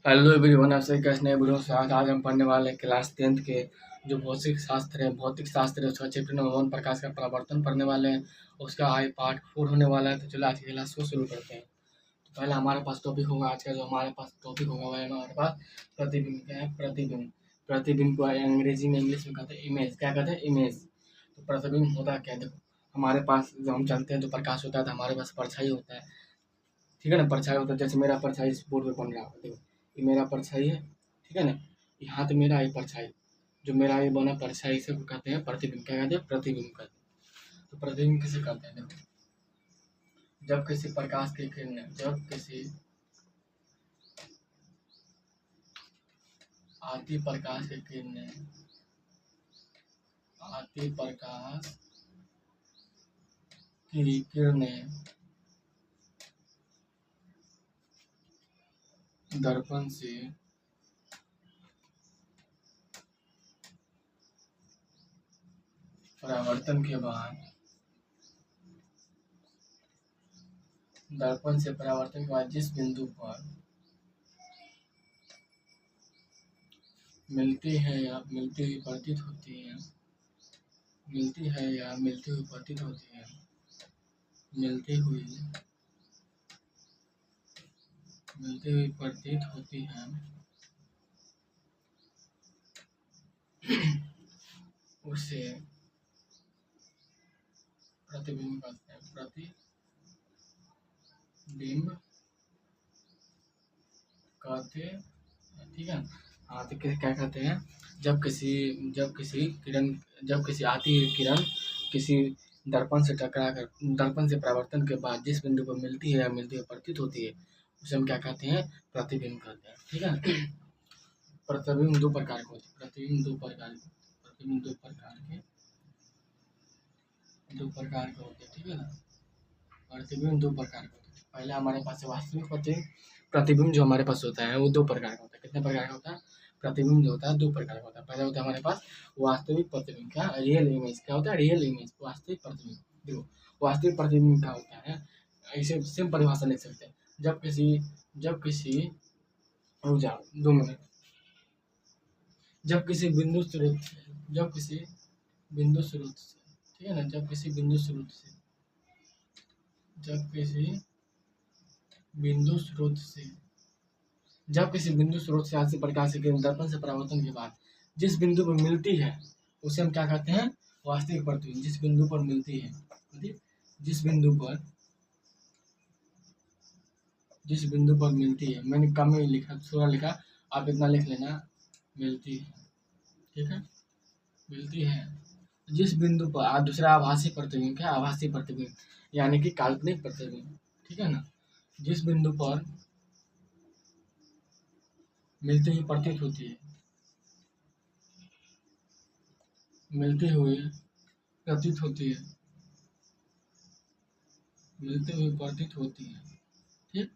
Hello everyone, आप सभी कैसे नए वीडियो से आज हम पढ़ने वाले हैं क्लास 10th के जो भौतिक शास्त्र है। भौतिक शास्त्र है उसका चैप्टर नंबर 1 प्रकाश का परावर्तन पढ़ने वाले हैं। उसका आज पार्ट 4 होने वाला है। तो चलो आज की क्लास को शुरू करते हैं। तो पहले हमारे पास टॉपिक होगा, आज का जो हमारे पास टॉपिक होगा वह है हमारे पास प्रतिबिंब। क्या है? प्रतिबिंब। प्रतिबिंब को अंग्रेजी में इंग्लिश में कहते हैं इमेज। क्या कहते हैं? इमेज। तो प्रतिबिंब होता है क्या? देखो, हमारे पास जब हम जानते हैं तो प्रकाश होता है, तो हमारे पास परछाई होता है। ठीक है ना? परछाई होता है, जैसे मेरा परछाई इस बोर्ड पे बन रहा है। देखो, ये मेरा परछाई है। ठीक है ना? ये हाथ मेरा, ये परछाई, जो मेरा ये बना परछाई, इसे को कहते हैं प्रतिबिंब। क्या कहते हैं? प्रतिबिंब कहते हैं। तो प्रतिबिंब किसे कहते हैं? देखो, जब किसी प्रकाश की किरण, जब किसी आती प्रकाश की किरणें, आती प्रकाश की किरणें दर्पण से परावर्तन के बाद, दर्पण से परावर्तन के बाद जिस बिंदु पर मिलती है या मिलती हुई प्रतीत होती है, मिलती है या मिलती हुई प्रतीत होती है, मिलती हुई मिलती हुई प्रतीत होती है, उसे प्रतिबिंब कहते हैं। प्रतिबिंब कहते हैं। ठीक है। हाँ, तो क्या कहते हैं? जब किसी आती हुई किरण किसी दर्पण से टकरा कर, दर्पण से परावर्तन के बाद जिस बिंदु पर मिलती है या मिलती हुई प्रतीत होती है, उसे हम क्या कहते हैं? प्रतिबिंब कहते हैं। ठीक है। प्रतिबिंब दो प्रकार के होते हैं। प्रतिबिंब दो प्रकार के होते हैं। ठीक है ना? प्रतिबिंब दो प्रकार के होते हैं। पहले हमारे पास वास्तविक प्रतिबिंब। प्रतिबिंब जो हमारे पास होता है वो दो प्रकार का होता है। कितने प्रकार का होता है? प्रतिबिंब जो होता है दो प्रकार का होता है। पहले होता है हमारे पास वास्तविक प्रतिबिंब। क्या? Real image. क्या होता है? रियल इमेज, वास्तविक प्रतिबिंब। देखो, वास्तविक प्रतिबिंब क्या होता है? ऐसे सेम परिभाषा लिख सकते हैं। जब किसी रुक जाओ 2 मिनट। जब किसी बिंदु स्रोत से, जब किसी बिंदु स्रोत से, ठीक है ना? जब किसी बिंदु स्रोत से, जब किसी बिंदु स्रोत से जब किसी बिंदु स्रोत से आती प्रकाश की किरण दर्पण से परावर्तन के बाद जिस बिंदु पर मिलती है, उसे हम क्या कहते हैं? वास्तविक प्रतिबिंब। जिस बिंदु पर मिलती है, ठीक? जिस बिंदु पर जिस बिंदु पर मिलती है, मैंने कम ही लिखा, थोड़ा लिखा, आप इतना लिख लेना, मिलती है। ठीक है? मिलती है जिस बिंदु पर। दूसरा आभासी प्रतिबिंब। क्या? आभासी प्रतिबिंब यानी कि काल्पनिक प्रतिबिंब। ठीक है ना? जिस बिंदु पर मिलती हुई प्रतीत होती है, मिलती हुई प्रतीत होती है, मिलती हुई प्रतीत होती है। ठीक?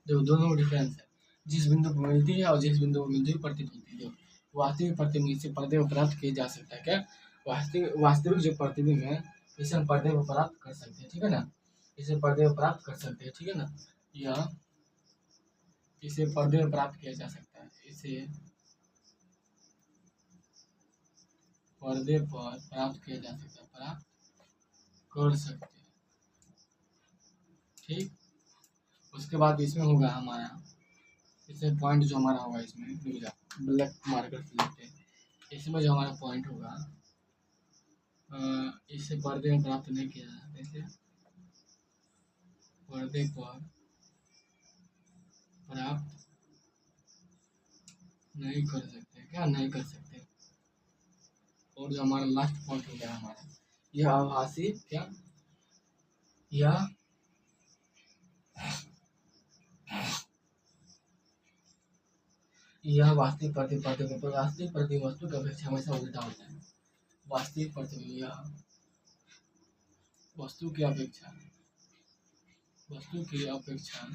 देखो, दोनों में डिफरेंस है। जिस बिंदु पर मिलती है और जिस बिंदु पर मिलती हुई प्रतीत होती है। देखो, वास्तविक प्रतिबिंब से पर्दे पर प्राप्त किया जा सकता है। क्या? वास्तविक जो प्रतिबिंब है, इसे हम पर्दे पर प्राप्त कर सकते हैं। ठीक है ना? इसे पर्दे पर प्राप्त कर सकते हैं। ठीक है ना? यह इसे पर्दे पर प्राप्त किया जा सकता है। इसे पर्दे पर प्राप्त किया जा सकता है, प्राप्त कर सकते हैं। ठीक? उसके बाद इसमें होगा हमारा, इसमें पॉइंट जो हमारा होगा, इसमें ब्लैक मार्कर से लिखते हैं। इसमें जो हमारा पॉइंट होगा, इसे पर्दे में प्राप्त नहीं किया जा सकता। इसे पर्दे पर प्राप्त नहीं कर सकते। क्या? नहीं कर सकते। और जो हमारा लास्ट पॉइंट हो गया हमारा, यह आभासी, क्या? यह यह वास्तविक प्रतिबिंब। वास्तविक प्रतिबिंब वस्तु की अपेक्षा हमेशा उल्टा होता है। वास्तविक प्रतिबिंब यह वस्तु की अपेक्षा वस्तु की अपेक्षा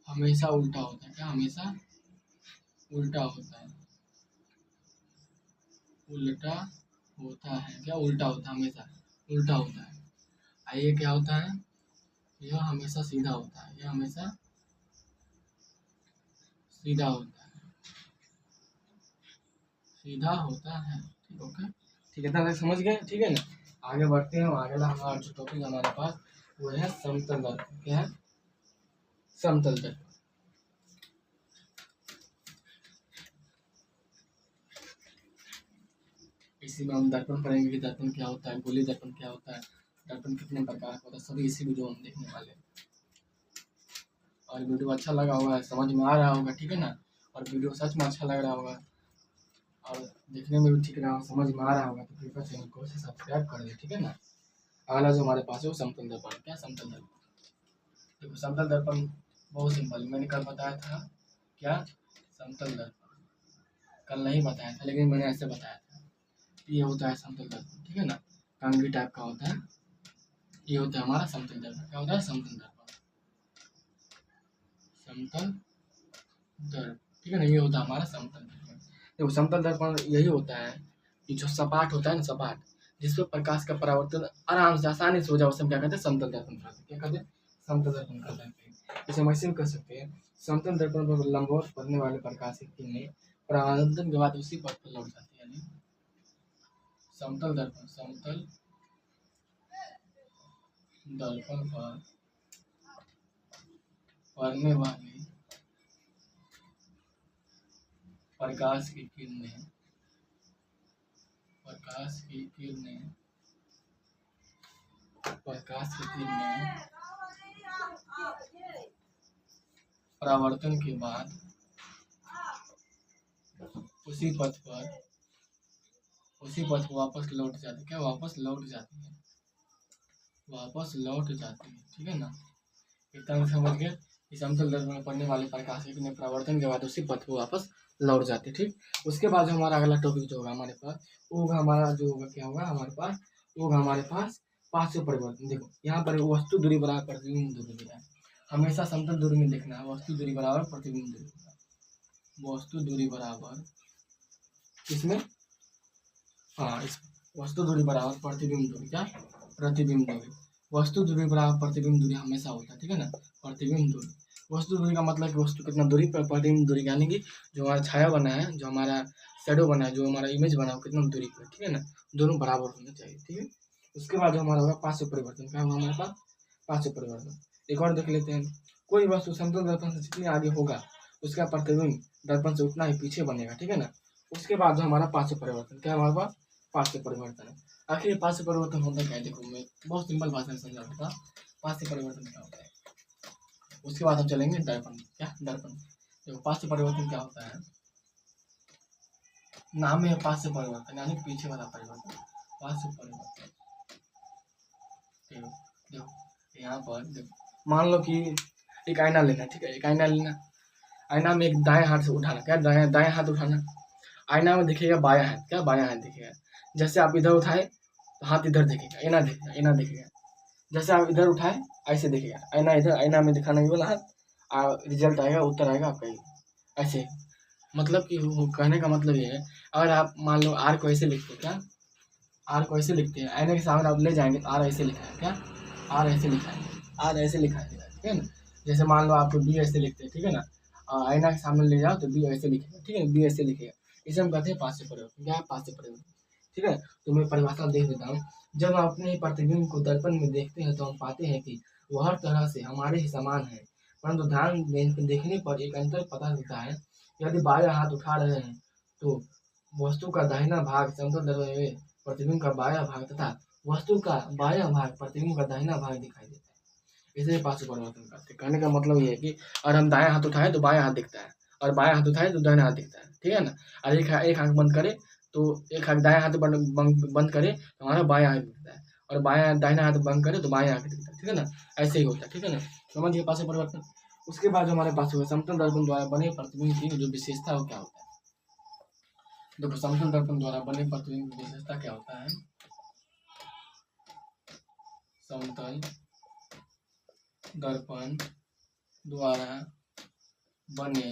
हमेशा उल्टा होता है। क्या? हमेशा उल्टा होता है। उल्टा होता है। क्या? उल्टा होता है, हमेशा उल्टा होता है। ये क्या होता है? यह हमेशा सीधा होता है। यह हमेशा सीधा होता है, सीधा होता है। ठीक, ओके, ठीक है, इतना तक समझ गए, ठीक है ना। आगे बढ़ते हैं, अगला हमारा जो टॉपिक हमारे पास वो है समतल दर्पण। क्या है? समतल दर्पण। इसी में हम दर्पण पढ़ेंगे कि दर्पण क्या होता है, गोली दर्पण क्या होता है, दर्पण कितने प्रकार का होता है, सभी इसी वीडियो में हम देखने वाले हैं। और वीडियो अच्छा लगा होगा, समझ में आ रहा होगा, ठीक है ना। और वीडियो सच में अच्छा लग रहा होगा और देखने में भी ठीक रहा, समझ में आ रहा होगा तो कृपया चैनल को सब्सक्राइब कर दे, ठीक है ना। अगला जो हमारे पास है वो समतल दर्पण। क्या समतल दर्पण? देखो समतल दर्पण बहुत सिंपल, मैंने कल बताया था। क्या? समतल दर्पण कल नहीं बताया था, लेकिन मैंने ऐसे बताया था। ये होता है समतल दर्पण, ठीक है ना, कंघी टाइप का होता है। ये होता है हमारा समतल दर्पण। क्या होता है? समतल दर्पण, समतल दर्पण, ठीक है ना। ये होता है हमारा समतल दर्पण। देखो समतल दर्पण यही होता है कि जो सपाट होता है ना, सपाट, जिसपे प्रकाश का परावर्तन आराम से आसानी से हो जाए, उसे हम क्या कहते हैं? समतल दर्पण कहते हैं। क्या कहते हैं? समतल दर्पण कहते हैं। इसे हम ऐसे भी कर सकते हैं, समतल दर्पण पर लंबवत पड़ने वाले प्रकाश की किरणें परावर्तन के बाद उसी पथ पर लौट जाती है। यानी समतल दर्पण, समतल दर्पण पर पड़ने वाली प्रकाश की किरणें, प्रकाश की किरणें, प्रकाश की किरणें परावर्तन के बाद उसी पथ पर, उसी पथ पर वापस लौट जाती है। क्या? वापस लौट जाती है, वापस लौट जाती है, ठीक है ना। इतना समझ गए कि समतल दर्पण में पड़ने वाले प्रकाश की किरणें परावर्तन के बाद उसी पथ पर वापस लौट जाती है। ठीक, उसके बाद जो हमारा अगला टॉपिक जो होगा हमारे पास, वो होगा हमारा जो होगा, क्या होगा हमारे पास, वो होगा हमारे पास पार्श्व परिवर्तन। देखो यहाँ पर वस्तु दूरी बराबर प्रतिबिंब दूरी दिया है, हमेशा समतल दूरी में देखना है। वस्तु दूरी बराबर प्रतिबिंब दूरी, वस्तु दूरी बराबर किसमें? हाँ, इस वस्तु दूरी बराबर प्रतिबिंब दूरी। क्या? प्रतिबिंब दूरी। वस्तु दूरी बराबर प्रतिबिंब दूरी हमेशा होता है, ठीक है ना। प्रतिबिंब दूरी, वस्तु दूरी का मतलब कि वस्तु कितना दूरी पर, प्रतिबिंब दूरी यानी कि जो हमारा छाया बना है, जो हमारा शेडो बना है, जो हमारा इमेज बना है, वो कितना दूरी पर, ठीक है ना। दोनों बराबर होना चाहिए, ठीक है। उसके बाद जो हमारा होगा पार्श्व परिवर्तन। क्या होगा हमारे पास? पार्श्व परिवर्तन। एक और देख लेते हैं, कोई वस्तु समतल दर्पण से जितनी आगे होगा उसका प्रतिबिंब दर्पण से उतना ही पीछे बनेगा, ठीक है ना। उसके बाद जो हमारा पार्श्व परिवर्तन, क्या हमारे पास? पार्श्व परिवर्तन है। आखिर पार्श्व परिवर्तन होता क्या है? देखो मैं बहुत सिंपल भाषा में समझा देता हूँ, पार्श्व परिवर्तन क्या होता है। उसके बाद हम चलेंगे दर्पण। क्या? दर्पण। देखो पार्श्व परिवर्तन क्या होता है, नाम में पार्श्व परिवर्तन यानी पीछे वाला परिवर्तन, पार्श्व परिवर्तन। देखो देखो यहाँ पर देखो, मान लो कि एक आईना लेना, ठीक है, एक आईना लेना, आईना में एक दाएं हाथ से उठाना। क्या? दाएं दाएं हाथ उठाना, आईना में दिखेगा बायां हाथ। क्या? बायां हाथ दिखेगा। जैसे आप इधर उठाए तो हाथ इधर दिखेगा, आईना दिखेगा, आईना दिखेगा। जैसे आप इधर उठाए ऐसे दिखेगा, आईना इधर, आईना में दिखाना ये वाला हाथ, रिजल्ट आएगा, उत्तर आएगा आपका ये। ऐसे मतलब कि कहने का मतलब ये है, अगर आप मान लो आर को ऐसे लिखते हैं, क्या? आर को ऐसे लिखते हैं, आईने के सामने आप ले जाएंगे तो आर ऐसे लिखा है। क्या? आर ऐसे लिखा है, आर ऐसे लिखा है, ठीक है ना। जैसे मान लो आपको बी ऐसे लिखते हैं, ठीक है ना, आईना के सामने ले जाओ तो बी ऐसे लिखेगा, ठीक है, बी ऐसे लिखेगा। इसे हम कहते हैं पार्श्व परिवर्तन। क्या है? पार्श्व परिवर्तन, ठीक है। तो मैं परिभाषा देख देता हूँ। जब हम अपने प्रतिबिंब को दर्पण में देखते हैं तो हम पाते हैं कि वह हर तरह से हमारे ही समान है, परंतु ध्यान देखने पर एक अंतर पता चलता है। यदि बायां हाथ उठा रहे हैं तो वस्तु का दाहिना भाग समतल दर्पण में प्रतिबिंब का बायां भाग तथा वस्तु का बायां भाग प्रतिबिंब का दाहिना भाग दिखाई देता है। इसे पार्श्व परिवर्तन करते हैं। कहने का मतलब ये है कि अगर हम दायां हाथ उठाए तो बायां हाथ दिखता है, और बायां हाथ उठाए तो दाहिना हाथ दिखता है, ठीक है ना। और एक आंख बंद करे तो, एक हाथ दायां हाथ बंद करे तो हमारा बायां हाथ दिखता है, और बायां दाहिना हाथ बंद करे तो बायां हाथ दिखता है, ठीक है ना। ऐसे ही होता है, ठीक है ना। समझिए पार्श्व परिवर्तन। उसके बाद जो हमारे पास हुआ समतल दर्पण द्वारा बने प्रतिबिंब की जो विशेषता हो क्या होता है। देखो समतल दर्पण द्वारा बने प्रतिबिंब की विशेषता क्या होता है। समतल दर्पण द्वारा बने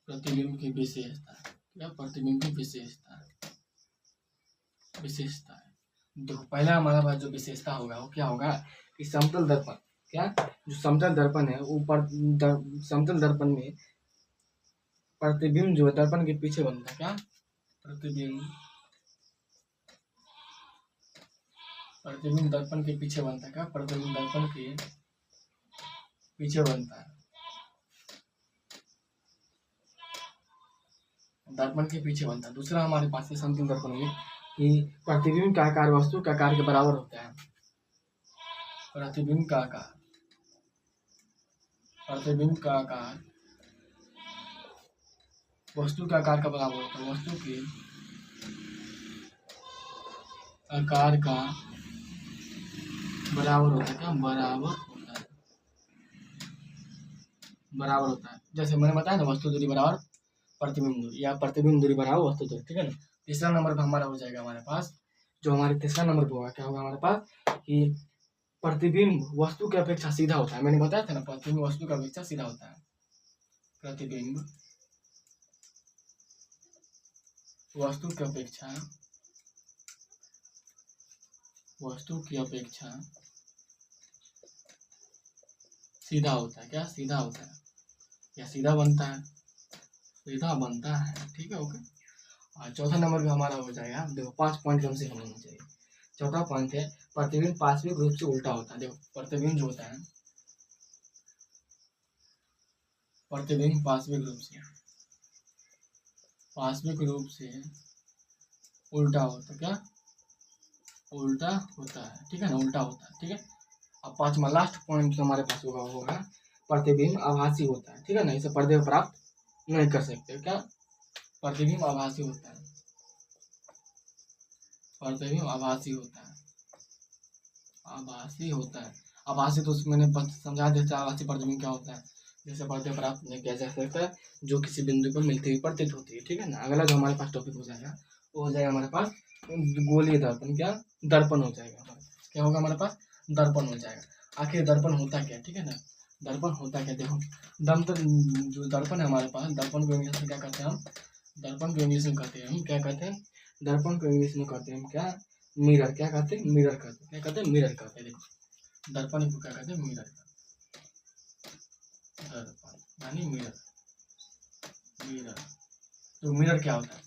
प्रतिबिंब की विशेषता। क्या? प्रतिबिंब की विशेषता, विशेषता है। देखो पहला हमारा पास जो विशेषता होगा वो क्या होगा कि समतल दर्पण, क्या, जो समतल दर्पण है ऊपर समतल दर्पण में प्रतिबिंब जो है दर्पण के पीछे बनता है। क्या, प्रतिबिंब दर्पण के पीछे बनता है। क्या, प्रतिबिंब दर्पण के पीछे बनता है, दर्पण के पीछे बनता है। दूसरा हमारे पास है समतल दर्पण में कि प्रतिबिंब का आकार वस्तु के आकार के बराबर होता है। प्रतिबिंब का आकार वस्तु के आकार का बराबर होता है। वस्तु के आकार का बराबर होता है। क्या, बराबर होता है। जैसे मैंने बताया ना, वस्तु दूरी बराबर प्रतिबिंब दूरी, या प्रतिबिंब दूरी बराबर वस्तु दूरी। ठीक है ना। तीसरा नंबर पर हमारा हो जाएगा हमारे पास, जो हमारे तीसरा नंबर पर होगा, क्या होगा हमारे पास कि प्रतिबिंब वस्तु की अपेक्षा सीधा होता है। मैंने बताया था ना, प्रतिबिंब वस्तु की अपेक्षा सीधा होता है। प्रतिबिंब वस्तु की अपेक्षा सीधा होता है। क्या, सीधा होता है या सीधा बनता है, ठीक है, ओके। और चौथा नंबर भी हमारा हो जाएगा। देखो 5 पॉइंट कम से कम होना चाहिए। चौथा पॉइंट है प्रतिबिंब पार्श्विक रूप से उल्टा होता है। देखो प्रतिबिंब जो होता है, प्रतिबिंब पार्श्विक रूप से उल्टा होता है। क्या, उल्टा होता है। ठीक है ना, उल्टा होता है। ठीक है। अब पांचवा लास्ट पॉइंट जो हमारे पास होगा प्रतिबिंब आभासी होता है। ठीक है ना, इसे पर्दे पर प्राप्त नहीं कर सकते। क्या, प्रतिबिंब आभासी होता है। प्रतिबिंब आभासी होता है। आभासी तो मैंने समझा दिया आभासी प्रतिबिंब क्या होता है। जैसे पर्दे प्राप्त नहीं किया जा सकता, जो किसी बिंदु पर मिलती हुई प्रतीत होती है। ठीक है ना। अगला जो हमारे पास टॉपिक हो जाएगा वो हो जाएगा हमारे पास गोलीय दर्पण। क्या, दर्पण हो जाएगा हमारे पास। क्या होगा हमारे पास, दर्पण हो जाएगा। आखिर दर्पण होता क्या, ठीक है ना, दर्पण होता क्या। देखो जो दर्पण है हमारे पास, दर्पण को इंग्लिश में क्या कहते हैं हम, दर्पण को इंग्लिश में कहते हैं हम क्या कहते हैं, दर्पण को इंग्लिश में कहते हैं हम क्या, मिरर। क्या कहते हैं, मिरर कहते हैं। क्या कहते हैं, मिरर कहते हैं। देखो दर्पण को क्या कहते हैं, मिरर, दर्पण यानी मिरर। तो मिरर क्या होता है,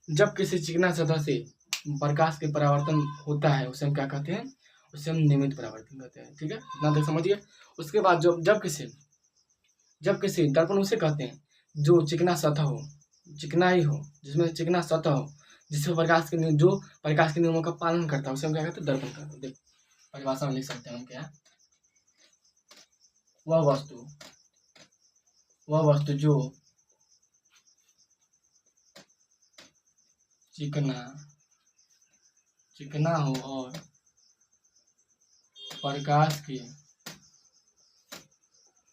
जब किसी चिकना सतह से प्रकाश के परावर्तन होता है उसे हम क्या कहते हैं, उसे हम नियमित परावर्तन कहते हैं। ठीक है, इतना तक समझिए। उसके बाद जब किसी दर्पण उसे कहते हैं जो चिकना सतह हो, चिकना ही हो, जिसमें चिकना सतह हो, जिसमें जो प्रकाश के नियमों का पालन करता है उसे हम क्या कहते हैं, दर्पण कहते हैं। देखो परिभाषा में लिख सकते हैं हम क्या, वह वस्तु जो चिकना हो और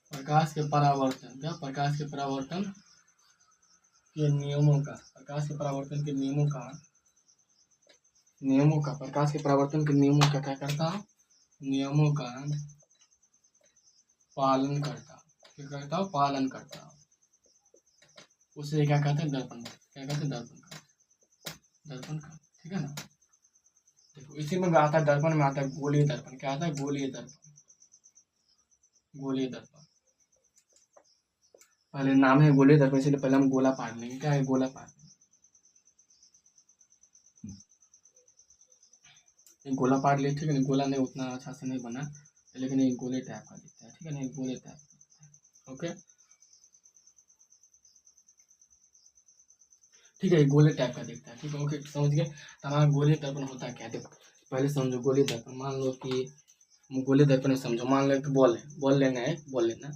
प्रकाश के परावर्तन के नियमों का क्या करता हूँ, नियमों का पालन करता हूँ, उसे क्या कहते हैं, दर्पण। क्या कहते हैं, दर्पण का। ठीक है ना। देखो इसी में आता है, दर्पण में आता है गोलीय दर्पण। क्या आता है, गोलीय दर्पण। पहले नाम है गोलीय दर्पण, इसलिए पहले हम गोला पाट लेंगे। क्या है, गोला पाट, गोला पाट ले। ठीक है ना, गोला नहीं उतना अच्छा से नहीं बना, लेकिन एक गोले टाइप का दिखता है। ठीक है ना, एक गोले टाइप। ओके, ठीक है, गोले टाइप का दिखता है। ठीक है, ओके, समझ गए। हमारा गोलीय दर्पण होता क्या है, देखो पहले समझो। गोलीय दर्पण, मान लो कि गोलीय दर्पण समझो, मान लो कि बॉल लेना है, बॉल लेना,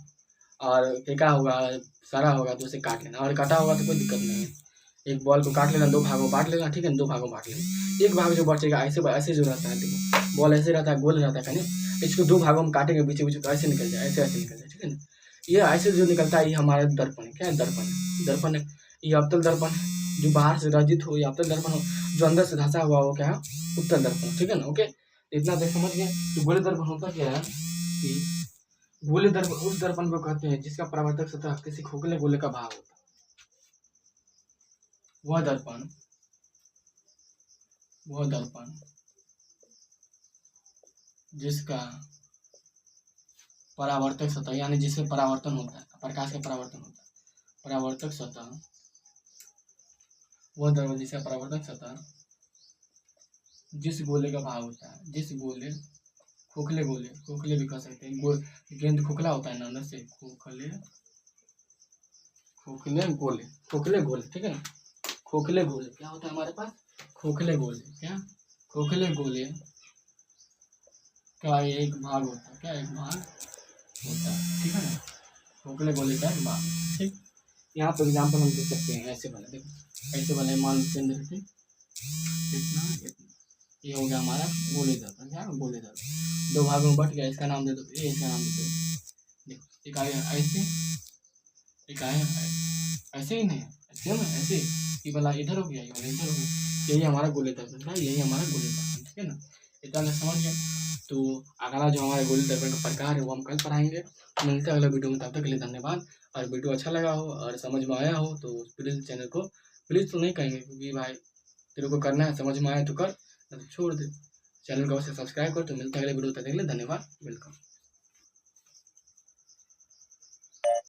और फेंका होगा, सड़ा होगा तो उसे काट लेना, और काटा होगा तो कोई दिक्कत नहीं है। एक बॉल को काट लेना, 2 भागों में बांट लेना। ठीक है, 2 भागों में बांट लेना। एक भाग जो बचेगा ऐसे जो रहता है, देखो बॉल ऐसे रहता है, गोल रहता है कहीं, इसको 2 भागों में काटेंगे, बीच तो ऐसे निकल जाए, ऐसे निकल जाए। ठीक है ना, ये ऐसे जो निकलता है ये हमारा दर्पण है। क्या है, दर्पण है। ये अवतल दर्पण है, जो बाहर से रजित हो, या अवतल दर्पण हो जो अंदर से धंसा हुआ हो, क्या है, उत्तल दर्पण। ठीक है ना, ओके, इतना देख समझ गए। तो गोलीय दर्पण होता क्या है कि गोलीय दर्पण उस दर्पण को कहते हैं जिसका परावर्तक सतह किसी खोखले गोले का भाग होता है। वह दर्पण जिसका परावर्तक सतह यानी जिससे परावर्तन होता है, प्रकाश का परावर्तन होता है। परावर्तक सतह वह द्रव्य जिसका परावर्तक सतह जिस गोले का भाग होता है, जिस गोले खोखले गोले, खोखले भी कह सकते हैं, गेंद खोखला होता है ना अंदर से, खोखले गोले, खोखले गोले, ठीक है ना। खोखले गोले क्या होता है हमारे पास, खोखले गोले, क्या खोखले गोले का एक भाग होता है, क्या एक भाग होता है, ठीक है ना। खोखले गोले का एक भाग, ठीक। यहाँ पर एग्जाम्पल हम दे सकते हैं, ऐसे वाला देखो, ऐसे वाला मान केंद्र के इतना इतना, ये हो गया हमारा गोले दर्पण, क्या गोले दर्पण। दो भागों में बट गया, इसका नाम दे दो ए, इसका नाम दे दो, देखो एक आया ऐसे, एक आया ऐसे ही नहीं ऐसे ना, ऐसे ये वाला इधर हो गया, ये वाला इधर हो गया, यही हमारा गोले दर्पण था, यही हमारा गोले दर्पण, ठीक है ना। इतना समझ गया। तो अगला जो हमारे गोले दर्पण का प्रकार है वो हम कल पढ़ाएंगे। मिलते हैं अगले वीडियो में, तब तक के लिए धन्यवाद। और वीडियो अच्छा लगा हो और समझ में आया हो तो प्लीज़ चैनल को, प्लीज़ तो नहीं कहेंगे क्योंकि भाई तेरे को करना है, समझ में आया तो कर, नहीं तो छोड़ दे। चैनल को अवश्य सब्सक्राइब कर। तो मिलते हैं अगले वीडियो, तक के लिए धन्यवाद, वेलकम।